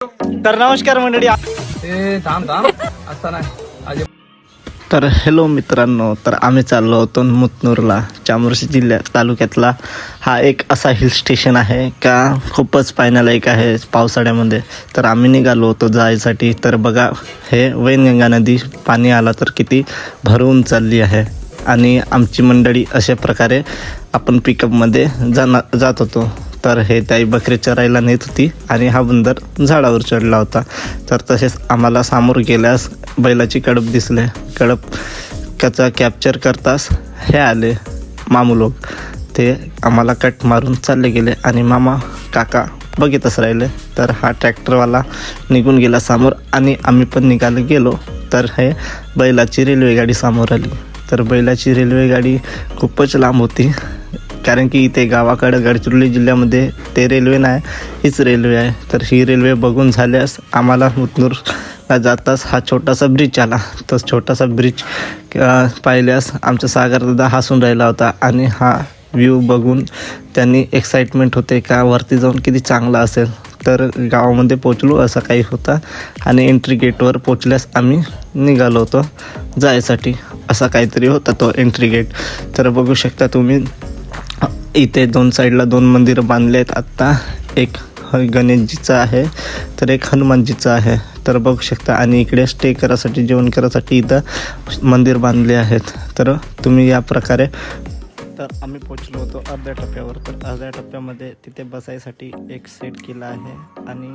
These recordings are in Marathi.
तर नमस्कार मंडळी. तर हॅलो मित्रांनो, तर आम्ही चाललो होतो मुतनूरला. चामोर्शी जिल्ह्यात तालुक्यातला हा एक असा हिल स्टेशन आहे का खूपच पाहण्यालायक आहे पावसाळ्यामध्ये. तर आम्ही निघालो होतो जायसाठी. तर बघा, हे वैनगंगा नदी पाणी आला तर किती भरवून चालली आहे. आणि आमची मंडळी अशा प्रकारे आपण पिकअपमध्ये जात होतो. तर हे ताई बकरी चरायला नेत होती आणि हा बंदर झाडावर चढला होता. तर तसेच आम्हाला सामोर गेल्यास बैलाची कडप दिसले. कडपचा कॅप्चर करताच हे आले मामू लोक. ते आम्हाला कट मारून चालले गेले आणि मामा काका बघतच राहिले. तर हा ट्रॅक्टरवाला निघून गेला समोर आणि आम्ही पण निघायला गेलो. तर हे बैलाची रेल्वे गाडी समोर आली. तर बैलाची रेल्वे गाडी खूपच लांब होती, कारण की इथे गावाकडं गडचिरोली जिल्ह्यामध्ये ते रेल्वे नाही, हीच रेल्वे आहे. तर ही रेल्वे बघून झाल्यास आम्हाला मुतनूरला जाताच हा छोटासा ब्रिज आला. तो छोटासा ब्रिज पाहिल्यास आमचा सागरदादा हसून राहिला होता आणि हा व्ह्यू बघून त्यांनी एक्साइटमेंट होते का वरती जाऊन किती चांगला असेल. तर गावामध्ये पोचलो असं काही होता आणि एंट्री गेटवर पोचल्यास आम्ही निघालो होतो जायसाठी. असा काहीतरी होता तो एंट्री गेट. तर बघू शकता तुम्ही, इथे दोन साईडला दोन मंदिरं बांधले आहेत आत्ता. एक गणेशजीचं आहे तर एक हनुमानजीचं आहे. तर बघू शकता आणि इकडे स्टे करायसाठी, जेवण करायसाठी इथं मंदिर बांधले आहेत. तर तुम्ही या प्रकारे. तर आम्ही पोचलो होतो अर्ध्या टप्प्यावर. तर अर्ध्या टप्प्यामध्ये तिथे बसायसाठी एक सेट केला आहे आणि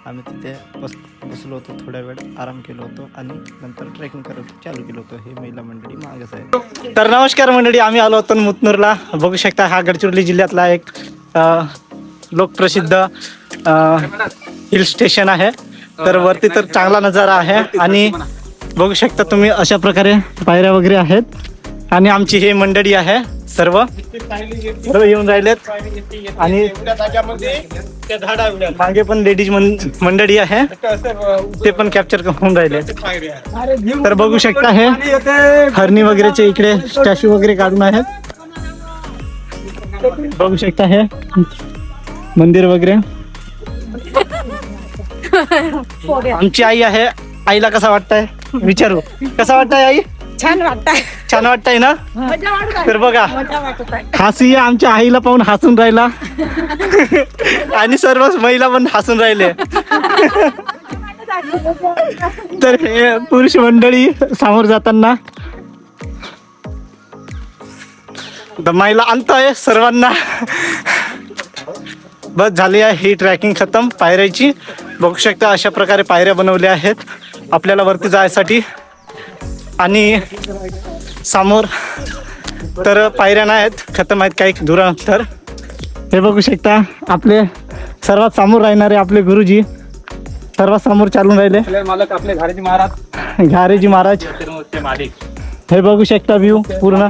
आम्ही तिथे बसलो होतो. थोड्या वेळ आराम केलो होतो आणि नंतर ट्रेकिंग करत चालू केलं होतं. हे महिला मंडळी मागच आहे. तर नमस्कार मंडळी, आम्ही आलो होतो मुतनूरला. बघू शकता हा गडचिरोली जिल्ह्यातला एक लोकप्रसिद्ध हिल स्टेशन आहे. तर वरती तर चांगला नजारा आहे आणि बघू शकता तुम्ही अशा प्रकारे पायऱ्या वगैरे आहेत आणि आमची ही मंडळी आहे सर्व येऊन राहिलेत आणि मागे पण लेडीज मंडळी आहे, ते पण कॅप्चर करून राहिले. तर बघू शकता हे हरणी वगैरेचे इकडे स्टॅच्यू वगैरे काढून आहेत. बघू शकता हे मंदिर वगैरे. आमची आई आहे. आईला कसा वाटतंय विचारू. कसा वाटतंय आई? छान वाटतंय. छान वाटतंय ना. तर बघा, हसी आमच्या आईला पाहून हसून राहिला आणि सर्वच महिला पण हसून राहिले. तर हे पुरुष मंडळी समोर जाताना दमायला आणतोय सर्वांना. बस झाली आहे ही ट्रॅकिंग खतम पायऱ्याची. बघू शकता अशा प्रकारे पायऱ्या बनवल्या आहेत आपल्याला वरती जायसाठी. आणि समोर तर पायऱ्या नाही आहेत, खतम आहेत काही दूरानंतर. हे बघू शकता आपले सर्वात समोर राहणारे आपले गुरुजी सर्वात समोर चालून राहिले. मालक आपले घारेजी महाराज. हे बघू शकता व्ह्यू पूर्ण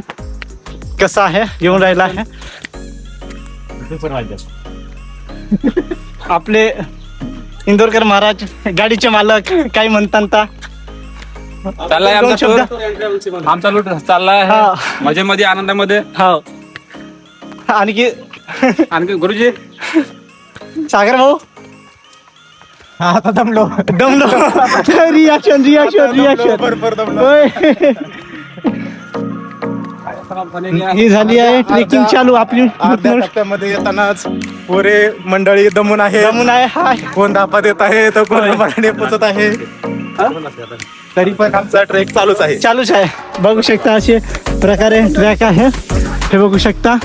कसा आहे येऊन राहिला आहे. आपले इंदोरकर महाराज गाडीचे मालक काही म्हणतात. चाललाय आमचा लूट चाललाय मजेमध्ये आनंदामध्ये. हो आणखी गुरुजी सागर भाऊ आता दमलो रिॲक्शन ही झाली आहे ट्रेकिंग चालू आपली. अर्ध्या टप्प्यामध्ये येतानाच पोरे मंडळी दमून आहे. हा कोण धापा देत आहे तर कोण मराठी पोचत आहे. तरी पण आमचा ट्रेक चालूच आहे. बघू शकता असे प्रकारे ट्रॅक आहे हे बघू शकता.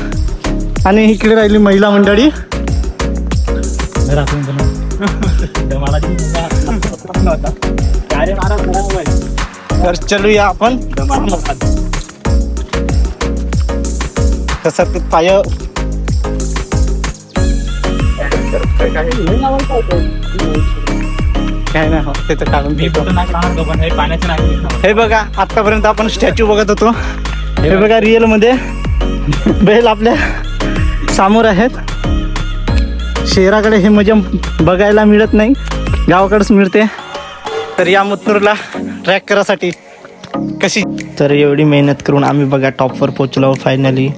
आणि इकडे राहिली महिला मंडळी. तर चलूया आपण. कसं पाय काय नाही हो ते तर काढून हे बघा. आतापर्यंत आपण स्टॅच्यू बघत होतो. हे बघा रिअल मध्ये बैल आपल्या समोर आहेत. शहराकडे हे मजा बघायला मिळत नाही, गावाकडेच मिळते. तर या मुतनूरला ट्रॅक करायसाठी कशी. तर एवढी मेहनत करून आम्ही बघा टॉपवर पोचलो फायनली.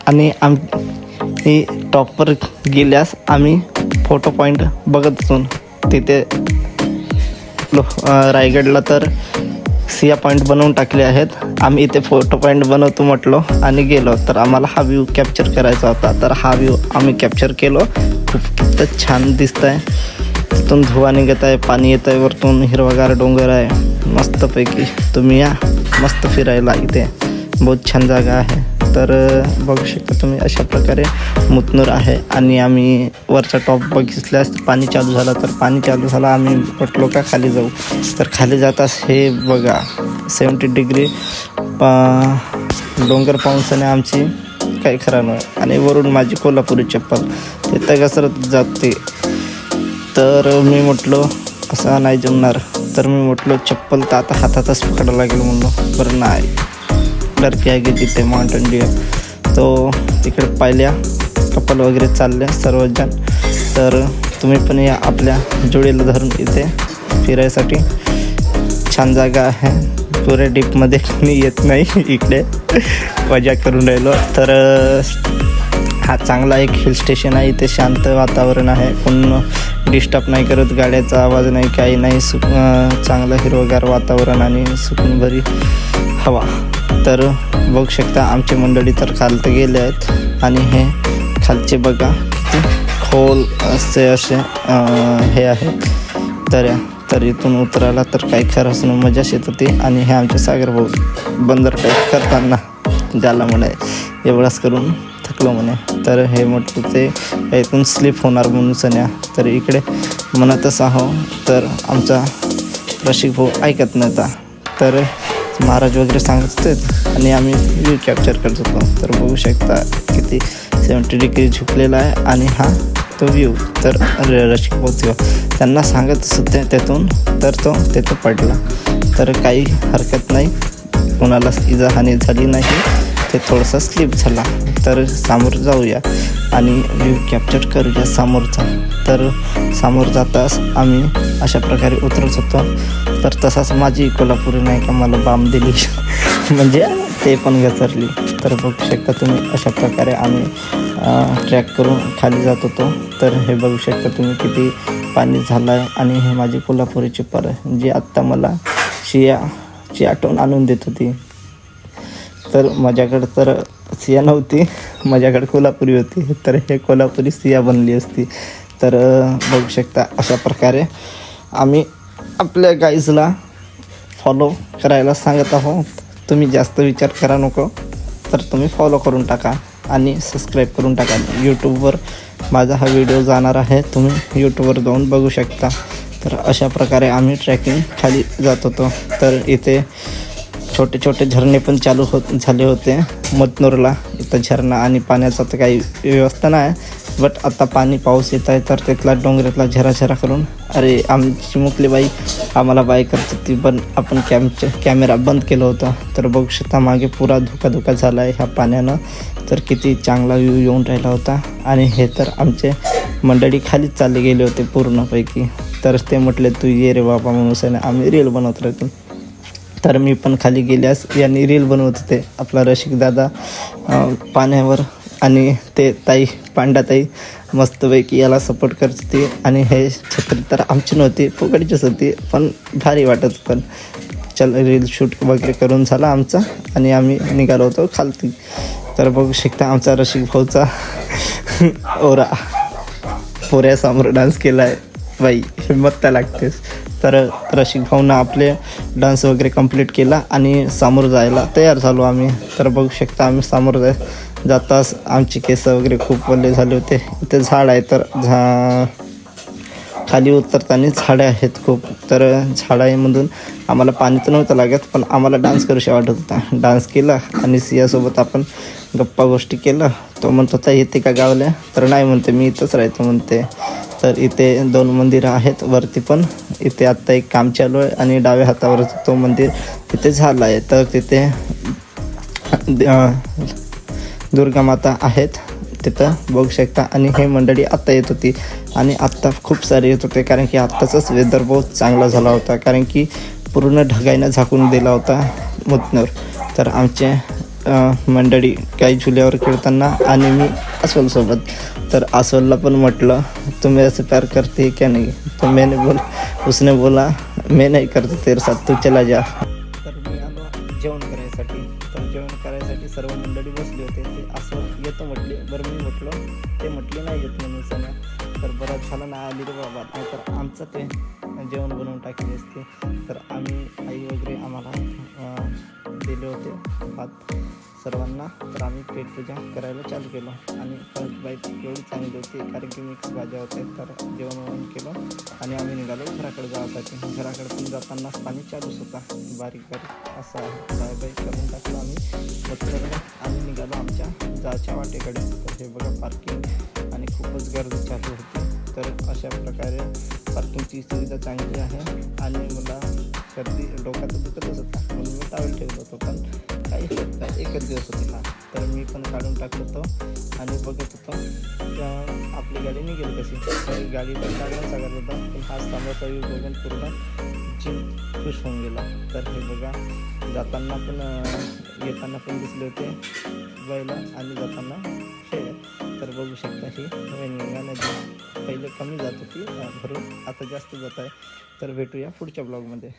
आणि आम्ही टॉपवर गेल्यास आम्ही फोटो पॉईंट बघत असून तिथे म्हटलो रायगडला तर सिया पॉईंट बनवून टाकले आहेत. आम्ही इथे फोटो पॉईंट बनवतो म्हटलो आणि गेलो. तर आम्हाला हा व्ह्यू कॅप्चर करायचा होता. तर हा व्ह्यू आम्ही कॅप्चर केलो. खूप किती छान दिसत आहे. तिथून धुवा निघत आहे, पाणी येत आहे, वरतून हिरवागार डोंगर आहे. मस्तपैकी तुम्ही या मस्त फिरायला. इथे बहुत छान जागा आहे. तर बघू शकता तुम्ही अशा प्रकारे मुतनूर आहे. आणि आम्ही वरचा टॉप बघितल्यास पाणी चालू झालं. तर पाणी चालू झालं आम्ही म्हटलो का खाली जाऊ. तर खाली जाताच हे बघा 70 डिग्री डोंगर पाऊसाने आमची काही खरं नाही. आणि वरून माझी कोल्हापुरी चप्पल तिथं घसरत जाते. तर मी म्हटलो असं नाही जमणार. तर मी म्हटलो चप्पल तर आता हातातच पकडायला लागेल म्हणलो. बरं नाही लडकी आहे की तिथे माउंटेन ड्यू. तो तिकडे पाहिल्या कपल वगैरे चालले सर्वजण. तर तुम्ही पण या आपल्या जोडीला धरून इथे फिरायसाठी. छान जागा आहे. पुऱ्या डीपमध्ये कोणी येत नाही इकडे मजा करून राहिलो. तर हा चांगला एक हिल स्टेशन आहे. इथे शांत वातावरण आहे. कोण डिस्टर्ब नाही करत, गाड्याचा आवाज नाही, काही नाही. चांगलं हिरवगार वातावरण आणि सुकूनभरी हवा. तर बघू शकता आमची मंडळी तर खालतं गेले आहेत. आणि हे खालचे बघा किती खोल असे हे आहेत तर इथून उतरायला तर काही खरंच नाही, मजाच येत होती. आणि हे आमचे सागर भाऊ बंदर टाईप करताना ज्याला म्हणे एवढाच करून थकलो म्हणे. तर हे म्हटलं ते इथून स्लिप होणार म्हणून सन्या. तर इकडे म्हणतच आहो. तर आमचा रसिक भाऊ ऐकत नव्हता. तर महाराज वगैरे सांगत होते आणि आम्ही व्ह्यू कॅप्चर करत होतो. तर बघू शकता किती 70 डिग्री झुकलेला आहे. आणि हा तो व्ह्यू. तर रसिक भाऊ त्यांना सांगतच होते त्यातून. तर तो तिथं पडला. तर काही हरकत नाही, कोणाला इजाहानी झाली नाही. ते थोडासा स्लिप झाला. तर समोर जाऊया आणि व्ह्यू कॅप्चर करूया समोरचा. तर समोर जाताच आम्ही अशा प्रकारे उतरत होतो. तर तसाच माझी कोल्हापुरी नाही का मला बाम दिली म्हणजे ते पण घसरली. तर बघू शकता तुम्ही अशा प्रकारे आम्ही ट्रॅक करून खाली जात होतो. तर हे बघू शकता तुम्ही किती पाणी झालं आहे. आणि हे माझी कोल्हापुरी चप्पल आहे जी आत्ता मला सियाची आठवण आणून देत होती. तर माझ्याकडं तर सिया नव्हती, माझ्याकडे कोल्हापुरी होती. तर हे कोल्हापुरी सिया बनली असती. तर बघू शकता अशा प्रकारे आम्ही आपल्या गाईजला फॉलो करायला सांगत आहोत. तुम्ही जास्त विचार करा नको. तर तुम्ही फॉलो करून टाका आणि सबस्क्राईब करून टाका. यूट्यूबवर माझा हा व्हिडिओ जाणार आहे. तुम्ही यूट्यूबवर जाऊन बघू शकता. तर अशा प्रकारे आम्ही ट्रॅकिंग खाली जात होतो. तर इथे छोटे छोटे झरणे पण चालू झाले होते मुतनूरला. इथं झरणा आणि पाण्याचा तर काही व्यवस्था नाही. बट आता पाऊस येत आहे. तर तिथला डोंगरातला झरा करून अरे आमची मुकली बाई आम्हाला बाय करत होती. पण आपण कॅमेरा बंद केलं होतं. तर बघू शकता मागे पुरा धुका झाला आहे ह्या पाण्यानं. तर किती चांगला व्ह्यू येऊन राहिला होता. आणि हे तर आमचे मंडळी खालीच चालले गेले होते पूर्णपैकी. तर ते म्हटले तू ये रे बाबा म्हणून आम्ही रील बनवत राहतो. तर मी पण खाली गेल्यास यांनी रील बनवत होते. आपला रसिक दादा पाण्यावर आणि ते ताई पांडाताई मस्तपैकी याला सपोर्ट करत होती. आणि हे छत्री तर आमची नव्हती, फुकटचीच होती. पण भारी वाटत. पण चल रील शूट वगैरे करून झाला आमचा आणि आम्ही निघालो होतो खालती. तर बघू शकता आमचा रसिक भाऊचा ओरा पोऱ्यासमोर डान्स केला आहे. बाई हिंमत तर लागतेच. तर रसिक भाऊनं आपले डान्स वगैरे कंप्लीट केला आणि समोर जायला तयार झालो आम्ही. तर बघू शकता आम्ही समोर जाताच आमचे केस वगैरे खूप ओले झाले होते. इथे झाड आहे. तर खाली उतरताना झाडे आहेत खूप. तर झाडामधून आम्हाला पाणी तर नव्हतं लागत. पण आम्हाला डान्स करूशा वाटत होता. डान्स केला आणि सियासोबत आपण गप्पा गोष्टी केलं. तो म्हणत होता येते का गावाला. तर नाही म्हणते मी इथंच राहतो म्हणते. तर इथे 2 मंदिरं आहेत वरती पण. इथे आत्ता एक काम चालू आहे आणि डाव्या हातावर तो मंदिर तिथे झालं आहे. तर तिथे दुर्गा माता आहेत तिथं बघू शकता. आणि हे मंडळी आत्ता येत होती आणि आत्ता खूप सारे येत होते. कारण की आत्ताचाच वेदर बहुत चांगला झाला होता. कारण की पूर्ण ढगाईनं झाकून दिला होता मुतनूर. तर आमचे मंडळी काही झुल्यावर खेळताना आणि मी अस्वलसोबत. तर अस्वलला पण म्हटलं तुम्ही ऐसे प्यार करते क्या नहीं. तो मैंने उसने बोला मैं नहीं करतो तेरे साथ, तू चला जा. तर मी आलो जेवण करायसाठी. तर जेवण करायसाठी सर्व मंडळी बसले होते. ते असं येतं म्हटले. बरं मी म्हटलं, ते म्हटले नाही येत म्हणून सणा. तर बरं झालं नाही आली रे बाबा, नाहीतर आमचं ते जेवण बनवून टाकले असते. तर आम्ही आई वगैरे आम्हाला दिले होते भात सर्वांना. तर आम्ही पेटपूजा करायला चालू केलं आणि बाईक एवढी चांगली होती कारण की मिक्स भाज्या होत्या. तर जेवण वगैरे केलं आणि आम्ही निघालो घराकडे जाण्यासाठी. घराकडे पण जाताना पाणी चालूच होता, बारीक बारीक असं आहे. बाय बाय करून टाकलं आम्ही. तर आम्ही निघालो आमच्या जायच्या वाटेकडे. तर हे बघा पार्किंग आणि खूपच गर्दी चालू होती. तर अशा प्रकारे पार्किंगची सुविधा चांगली आहे आणि मला सर्दी डोक्यात दुखतच होता म्हणून मी टावेल ठेवलं होतं, पण काही होत नाही. एकच दिवस होते हा. तर मी पण काढून टाकलं होतं आणि बघत होतो आपली गाडी निघेल कशी. तर गाडी पण काढणं सगळ्यात होता, पण हा तांबाचा व्ह्यू बघून पूर्ण जीव खुश होऊन गेला. तर हे बघा जाताना पण येताना पण दिसले होते बैल आणि जाताना शेळ्या. तर बघू शकता ही वैनगंगा नदी पहिले कमी जात होती भरून, आता जास्त जात आहे. तर भेटूया पुढच्या ब्लॉगमध्ये.